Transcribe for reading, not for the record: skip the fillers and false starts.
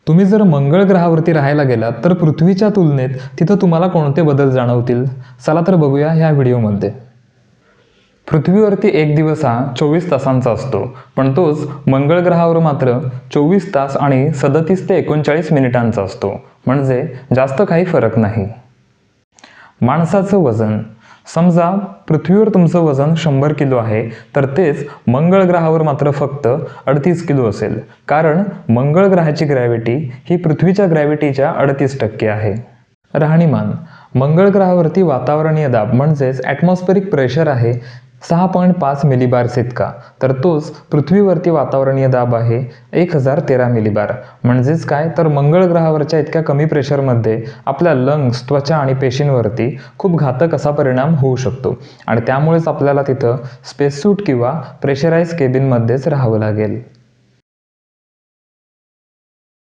तुम्ही जर मंगळ ग्रहावरती राहायला गेलात तर पृथ्वीच्या तुलनेत तिथं तुम्हाला कोणते बदल जाणवतील? चला तर बघूया ह्या व्हिडिओमध्ये. पृथ्वीवरती एक दिवस हा 24 तासांचा असतो, पण तोच मंगळ ग्रहावर मात्र 24 तास आणि 37 ते 39 मिनिटांचा असतो. म्हणजे जास्त काही फरक नाही. माणसाचं वजन. समजा पृथ्वीवर तुमचं वजन 100 किलो आहे, तर तेच मंगळ ग्रहावर मात्र फक्त 38 किलो असेल. कारण मंगळ ग्रहाची ग्रॅव्हिटी ही पृथ्वीच्या ग्रॅव्हिटीच्या 38% आहे. राहणीमान. मंगळ ग्रहावरती वातावरणीय दाब म्हणजेच ॲटमॉस्फेरिक प्रेशर आहे 6.5 मिलीबार्स इतका, तर तोच पृथ्वीवरती वातावरणीय दाब आहे 1013 मिलीबार. म्हणजेच काय, तर मंगळ ग्रहावरच्या इतक्या कमी प्रेशरमध्ये आपल्या लंग्स, त्वचा आणि पेशींवरती खूप घातक असा परिणाम होऊ शकतो आणि त्यामुळेच आपल्याला तिथं स्पेससूट किंवा प्रेशराइज केबिनमध्येच राहावं लागेल.